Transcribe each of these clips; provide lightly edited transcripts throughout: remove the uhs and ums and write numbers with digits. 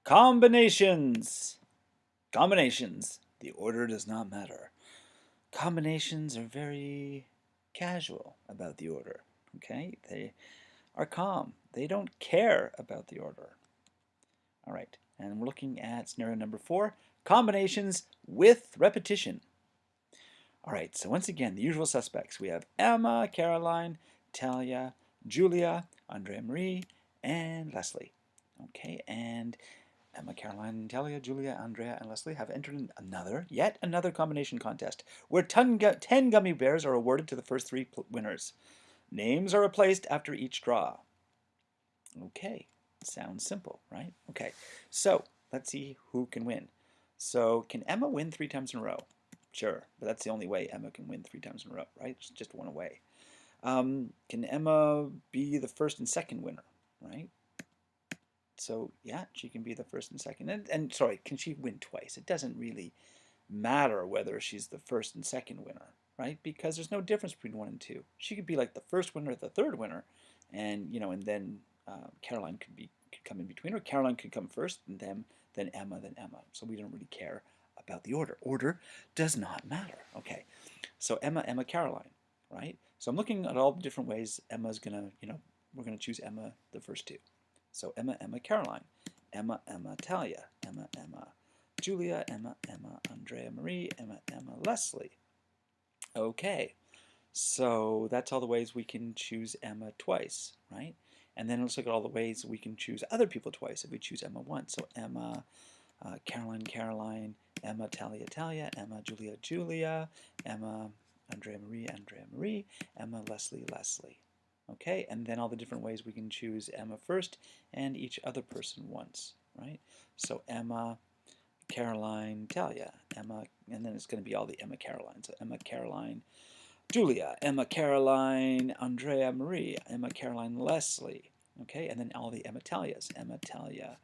Combinations. Combinations. The order does not matter. Combinations are very casual about the order. Okay? They are calm. They don't care about the order. All right. And we're looking at scenario number 4, combinations with repetition. All right. So once again, the usual suspects. We have Emma, Caroline, Talia, Julia, Andrea Marie, and Leslie. Okay. And Emma, Caroline, Talia, Julia, Andrea, and Leslie have entered in yet another combination contest where 10 gummy bears are awarded to the first 3 winners. Names are replaced after each draw. Okay, sounds simple, right? Okay, so let's see who can win. So can Emma win 3 times in a row? Sure, but that's the only way Emma can win 3 times in a row, right? It's just one away. Can Emma be the first and second winner, right? So yeah, she can be the first and second. And sorry, can she win twice? It doesn't really matter whether she's the first and second winner, right? Because there's no difference between 1 and 2. She could be like the first winner, the third winner, and and then Caroline could come in between, or Caroline could come first, and then Emma, then Emma. So we don't really care about the order. Order does not matter. Okay, so Emma, Caroline, right? So I'm looking at all the different ways Emma's gonna, we're gonna choose Emma the first 2. So Emma, Caroline, Emma, Talia, Emma, Julia, Emma, Andrea Marie, Emma, Leslie. Okay, so that's all the ways we can choose Emma twice, right? And then let's look at all the ways we can choose other people twice if we choose Emma once. So Emma, Caroline, Emma, Talia, Emma, Julia, Emma, Andrea Marie, Emma, Leslie. Okay, and then all the different ways we can choose Emma first and each other person once, right? So Emma, Caroline, Talia, Emma, and then it's going to be all the Emma Caroline. So Emma, Caroline, Julia, Emma, Caroline, Andrea Marie, Emma, Caroline, Leslie. Okay, and then all the Emma Talias. Emma, Talia,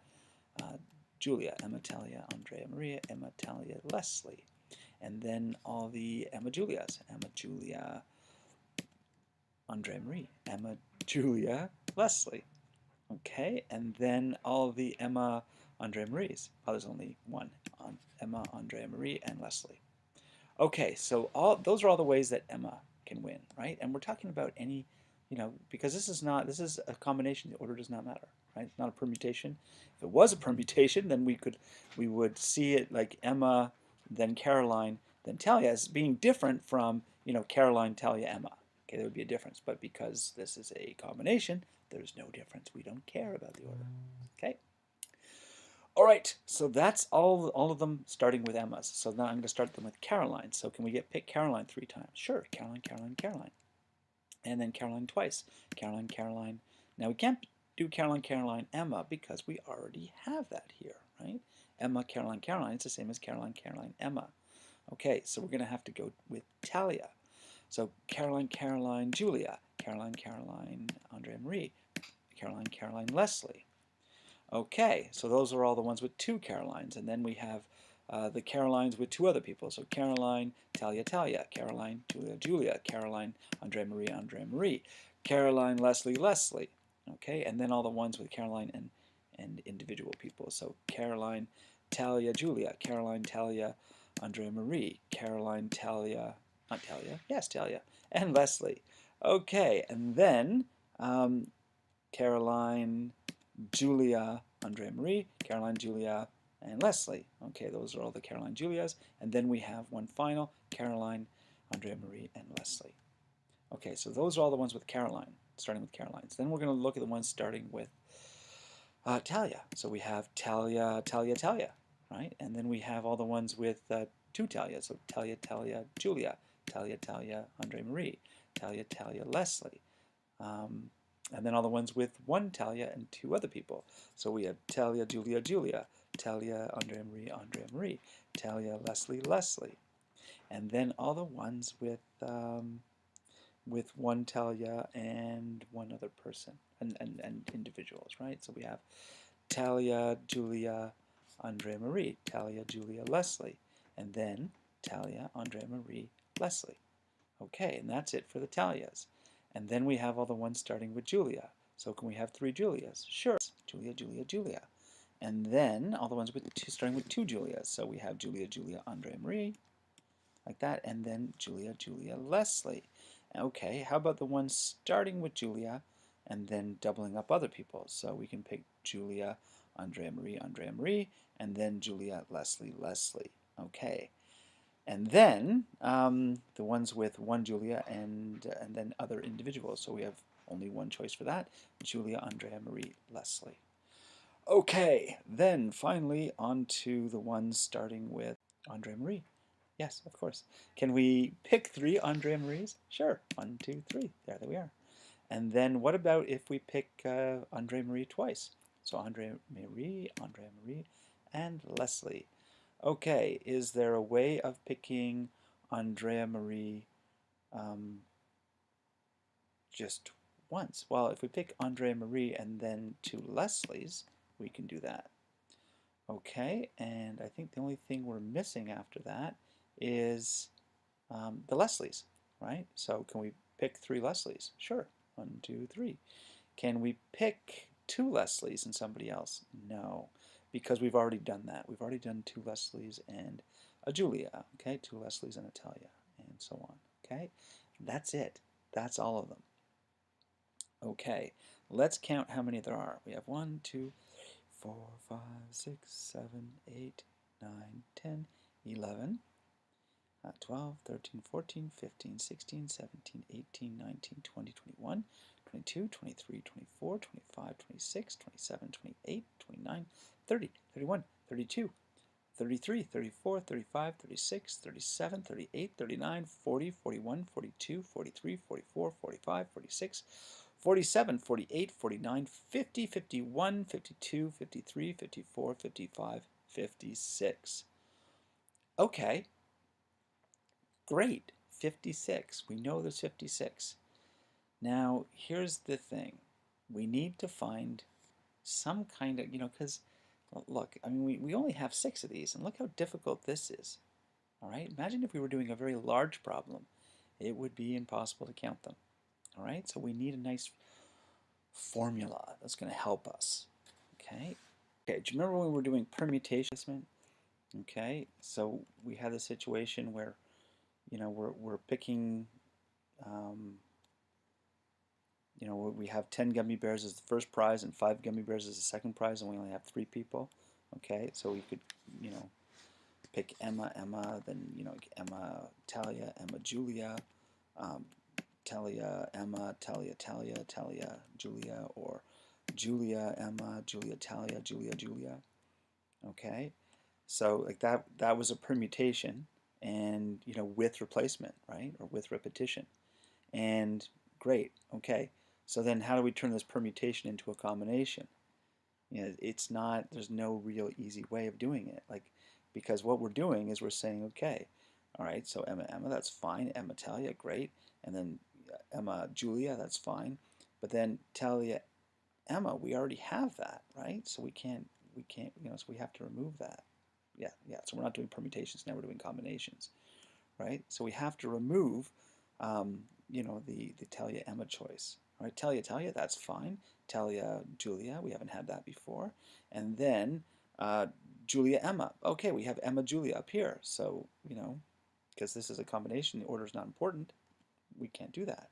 Julia, Emma, Talia, Andrea Maria, Emma, Talia, Leslie. And then all the Emma Julias. Emma, Julia, Andrea Marie, Emma, Julia, Leslie. Okay, and then all the Emma, Andrea Maries. Oh, there's only one. Emma, Andrea Marie, and Leslie. Okay, so those are all the ways that Emma can win, right? And we're talking about any, because this is a combination. The order does not matter, right? It's not a permutation. If it was a permutation, then we would see it like Emma, then Caroline, then Talia as being different from, Caroline, Talia, Emma. Okay, there would be a difference, but because this is a combination, there's no difference. We don't care about the order. Okay. All right, so that's all of them starting with Emma's. So now I'm going to start them with Caroline. So can we pick Caroline 3 times? Sure, Caroline, Caroline. And then Caroline twice. Caroline. Now we can't do Caroline, Emma because we already have that here, right? Emma, Caroline. It's the same as Caroline, Emma. Okay, so we're going to have to go with Talia. So Caroline, Julia. Caroline, Andrea Marie. Caroline, Leslie. Okay, so those are all the ones with 2 Carolines, and then we have the Carolines with 2 other people. So Caroline, Talia, Caroline, Julia, Caroline, Andrea Marie, Caroline, Leslie. Okay, and then all the ones with Caroline and individual people. So Caroline, Talia, Julia, Caroline, Talia, Andrea Marie, Caroline, Talia, not Talia, yes, Talia, and Leslie. Okay, and then Caroline, Julia, Andrea Marie, Caroline, Julia, and Leslie. Okay, those are all the Caroline Julias. And then we have one final, Caroline, Andrea Marie, and Leslie. Okay, so those are all the ones with Caroline, starting with Caroline's. Then we're going to look at the ones starting with Talia. So we have Talia, right? And then we have all the ones with 2 Talias. So Talia, Julia, Talia, Andrea Marie, Talia, Leslie. And then all the ones with 1 Talia and 2 other people. So we have Talia, Julia, Talia, Andrea Marie, Talia, Leslie. And then all the ones with 1 Talia and 1 other person and individuals, right? So we have Talia, Julia, Andrea Marie, Talia, Julia, Leslie, and then Talia, Andrea Marie, Leslie. Okay, and that's it for the Talias. And then we have all the ones starting with Julia. So can we have 3 Julias? Sure. Julia. and then all the ones with starting with two Julias. So we have Julia, Julia, Andre Marie, like that, and then Julia, Julia, Leslie. Okay, how about the ones starting with Julia and then doubling up other people? So we can pick Julia, Andrea Marie, and then Julia, Leslie, Leslie. Okay. And then the ones with one Julia and then other individuals. So we have only one choice for that, Julia, Andrea Marie, Leslie. Okay, then finally on to the ones starting with Andrea Marie. Yes, of course. Can we pick three Andrea Maries? Sure. 1, 2, 3. There we are. And then what about if we pick Andre Marie twice? So Andre Marie, and Leslie. Okay, is there a way of picking Andrea Marie just once? Well, if we pick Andrea Marie and then two Leslies, we can do that. Okay, and I think the only thing we're missing after that is the Leslies, right? So can we pick three Leslies? Sure. 1, 2, 3. Can we pick two Leslies and somebody else? No, because we've already done that. We've already done two Leslies and a Julia, okay? Two Leslies and a Talia, and so on, okay? That's it. That's all of them. Okay, let's count how many there are. We have 1, 2, 4, 5, 6, 7, 8, 9, 10, 11, 12, 13, 14, 15, 16, 17, 18, 19, 20, 21, 22, 23, 24, 25, 26, 27, 28, 29, 30, 31, 32, 33, 34, 35, 36, 37, 38, 39, 40, 41, 42, 43, 44, 45, 46, 47, 48, 49, 50, 51, 52, 53, 54, 55, 56. Okay. Great, 56. We know there's 56. Now, here's the thing. We need to find some kind of, because, look, I mean, we only have 6 of these, and look how difficult this is. All right? Imagine if we were doing a very large problem. It would be impossible to count them. All right? So we need a nice formula that's going to help us. Okay? Okay, do you remember when we were doing permutation? Okay, so we had a situation where we're picking, we have 10 gummy bears as the first prize and 5 gummy bears as the second prize, and we only have 3 people. Okay, so we could, pick Emma, then, Emma, Talia, Emma, Julia, Talia, Emma, Talia, Julia, or Julia, Emma, Julia, Talia, Julia. Okay, so like that was a permutation, and with replacement, right, or with repetition, and great. Okay, so then how do we turn this permutation into a combination? It's not. There's no real easy way of doing it, because what we're doing is we're saying, okay, all right, so Emma, that's fine. Emma, Talia, great, and then Emma, Julia, that's fine, but then Talia, Emma, we already have that, right? So we can't, so we have to remove that. Yeah, so we're not doing permutations, now we're doing combinations, right? So we have to remove, the Talia Emma choice. All right, Talia, that's fine. Talia Julia, we haven't had that before. And then Julia Emma. Okay, we have Emma Julia up here. So, because this is a combination, the order is not important, we can't do that.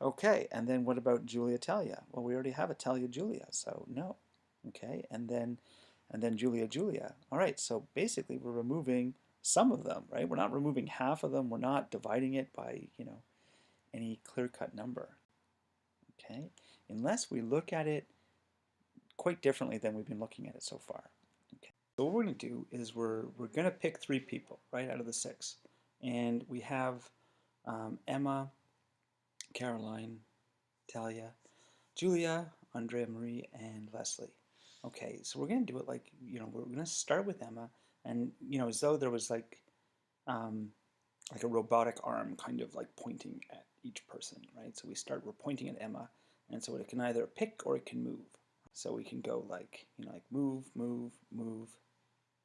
Okay, and then what about Julia Talia? Well, we already have a Talia Julia, so no. Okay, and then Julia. All right, so basically we're removing some of them, right? We're not removing half of them. We're not dividing it by, any clear-cut number. Okay, unless we look at it quite differently than we've been looking at it so far. Okay, so what we're going to do is we're going to pick 3 people, right, out of the 6. And we have Emma, Caroline, Talia, Julia, Andrea Marie, and Leslie. Okay, so we're going to do it like, we're going to start with Emma, and, as though there was like a robotic arm kind of like pointing at each person, right? So we're pointing at Emma, and so it can either pick or it can move. So we can go like, like move, move, move,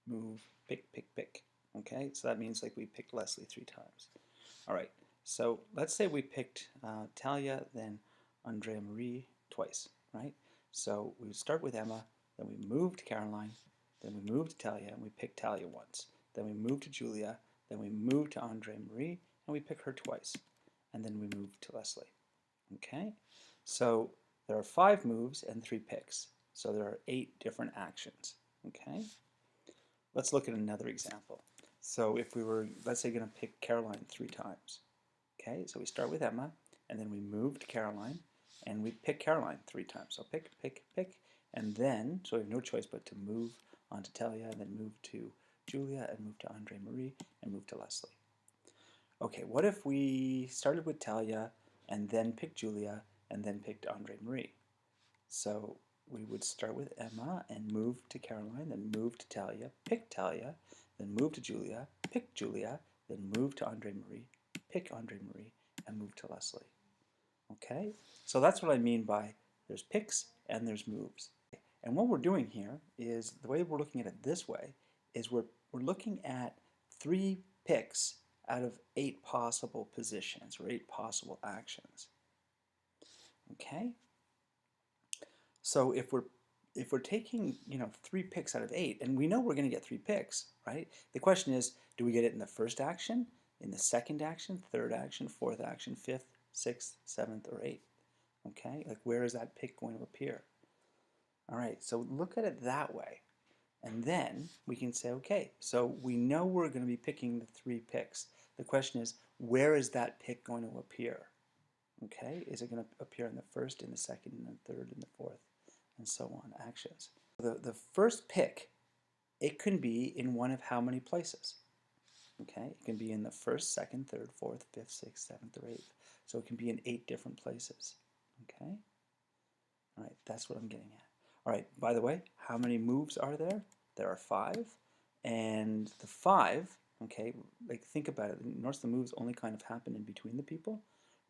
move, pick, pick, pick. Okay, so that means like we picked Leslie 3 times. All right, so let's say we picked Talia, then Andrea Marie twice, right? So we would start with Emma, then we move to Caroline, then we move to Talia, and we pick Talia once. Then we move to Julia, then we move to Andre Marie, and we pick her twice. And then we move to Leslie. Okay? So there are 5 moves and 3 picks. So there are 8 different actions. Okay? Let's look at another example. So if we were, let's say, going to pick Caroline 3 times. Okay, so we start with Emma, and then we move to Caroline, and we pick Caroline 3 times. So pick, pick, pick, and then, so we have no choice but to move on to Talia, and then move to Julia, and move to Andre Marie, and move to Leslie. Okay, what if we started with Talia, and then picked Julia, and then picked Andre Marie? So we would start with Emma, and move to Caroline, then move to Talia, pick Talia, then move to Julia, pick Julia, then move to Andre Marie, pick Andre Marie, and move to Leslie. Okay, so that's what I mean by there's picks and there's moves. And what we're doing here is, the way we're looking at it this way, is we're looking at 3 picks out of 8 possible positions or 8 possible actions. Okay, so if we're taking 3 picks out of 8, and we know we're going to get 3 picks, right? The question is, do we get it in the first action, in the second action, third action, fourth action, fifth, sixth, seventh, or eighth? Okay, like where is that pick going to appear? All right, so look at it that way. And then we can say, okay, so we know we're going to be picking the 3 picks. The question is, where is that pick going to appear? Okay, is it going to appear in the first, in the second, in the third, in the fourth, and so on, actions? The first pick, it can be in one of how many places? Okay, it can be in the first, second, third, fourth, fifth, sixth, seventh, or eighth. So it can be in 8 different places. Okay, all right, that's what I'm getting at. All right, by the way, how many moves are there? There are 5, and the 5, okay, like think about it. Notice the moves only kind of happen in between the people,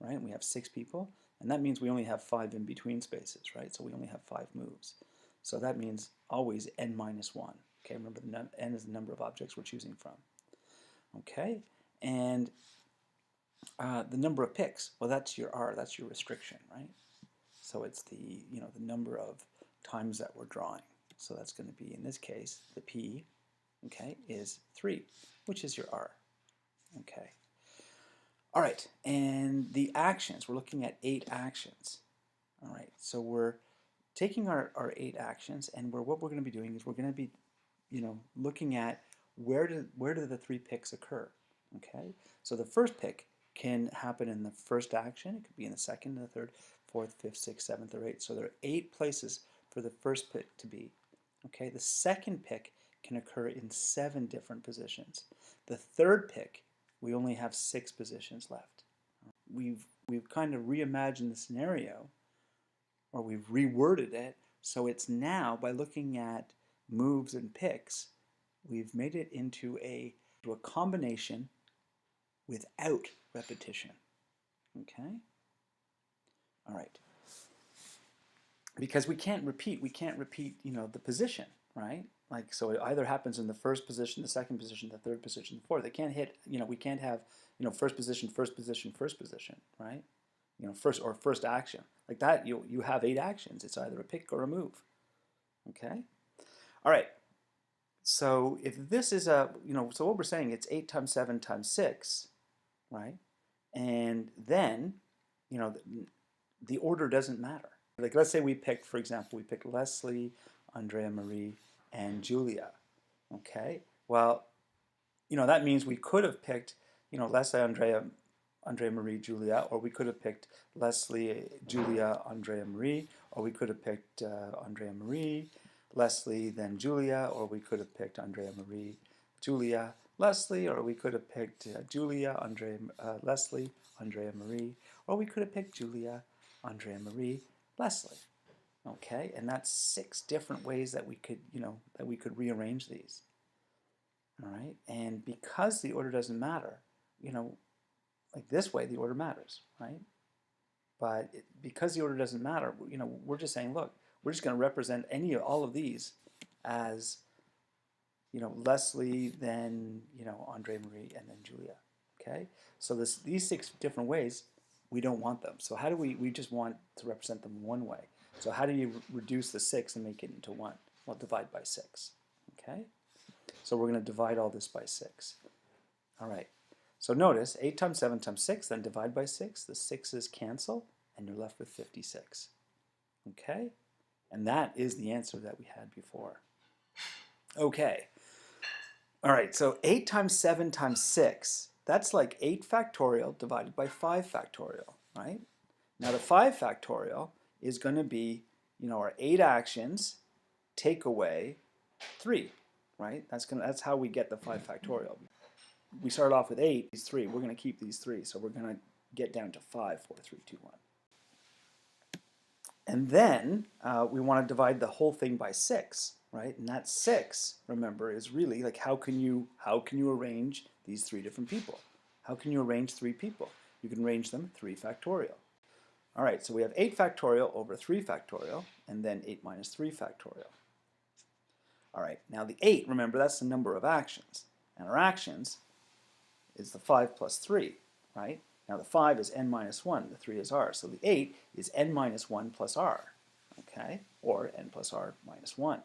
right? We have 6 people, and that means we only have 5 in between spaces, right? So we only have 5 moves. So that means always n minus 1. Okay, remember n is the number of objects we're choosing from. Okay, and the number of picks, well, that's your R, that's your restriction, right? So it's the the number of times that we're drawing. So that's going to be, in this case, the P, okay, is 3, which is your R. Okay. All right, and the actions, we're looking at 8 actions. All right, so we're taking our 8 actions, and what we're going to be doing is we're going to be, looking at where do the 3 picks occur. Okay, so the first pick can happen in the first action. It could be in the second, the third, fourth, fifth, sixth, seventh, or eighth. So there are 8 places for the first pick to be. Okay, the second pick can occur in 7 different positions. The third pick, we only have 6 positions left. We've kind of reimagined the scenario, or we've reworded it, so it's now, by looking at moves and picks, we've made it into a combination without repetition. Okay? All right. Because we can't repeat, the position, right? Like, so it either happens in the first position, the second position, the third position, the fourth. They can't hit, we can't have, first position, first position, first position, right? First action. Like that, you have 8 actions. It's either a pick or a move. Okay? All right. So if this is so what we're saying, it's 8 times 7 times 6, right? And then, the order doesn't matter. Like, let's say we picked, for example, we picked Leslie, Andrea Marie, and Julia. Okay? Well, that means we could have picked, Leslie, Andrea Marie, Julia, or we could have picked Leslie, Julia, Andrea Marie, or we could have picked Andrea Marie, Leslie, then Julia, or we could have picked Andrea Marie, Julia, Leslie, or we could have picked Julia, Leslie, Andrea Marie, or we could have picked Julia, Andrea Marie, Leslie. Okay, and that's 6 different ways that we could rearrange these. All right, and because the order doesn't matter, like this way, the order matters, right? But because the order doesn't matter, we're just saying, look, we're just going to represent all of these as, Leslie, then, Andre Marie, and then Julia. Okay? So these 6 different ways, we don't want them. So how do we just want to represent them one way. So how do you reduce the 6 and make it into one? Well, divide by 6. Okay? So we're going to divide all this by 6. All right. So notice 8 times 7 times 6, then divide by 6. The 6's cancel, and you're left with 56. Okay? And that is the answer that we had before. Okay. All right, so 8 times 7 times 6, that's like 8 factorial divided by 5 factorial, right? Now the 5 factorial is going to be, our 8 actions take away 3, right? That's how we get the 5 factorial. We start off with 8, these 3. We're going to keep these 3, so we're going to get down to 5, 4, 3, 2, 1. And then we want to divide the whole thing by 6, right? And that 6, remember, is really like how can you arrange these 3 different people? How can you arrange 3 people? You can arrange them 3 factorial. All right, so we have 8 factorial over 3 factorial, and then 8 minus 3 factorial. All right, now the 8, remember, that's the number of actions. And our actions is the 5 plus 3, right? Now the 5 is n minus 1, the 3 is r. So the 8 is n minus 1 plus r, okay? Or n plus r minus 1.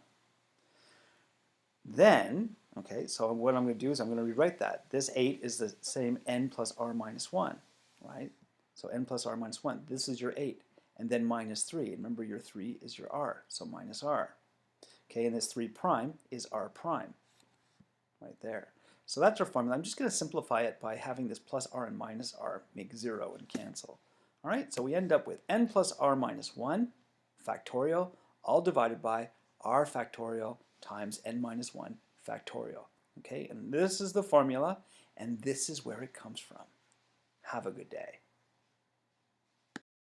Then, okay, so what I'm going to do is I'm going to rewrite that. This 8 is the same n plus r minus 1, right? So n plus r minus 1. This is your 8. And then minus 3. Remember, your 3 is your r, so minus r. Okay, and this 3 prime is r prime, right there. So that's our formula. I'm just going to simplify it by having this plus r and minus r make 0 and cancel. All right, so we end up with n plus r minus 1 factorial, all divided by r factorial times n minus 1 factorial. Okay, and this is the formula, and this is where it comes from. Have a good day.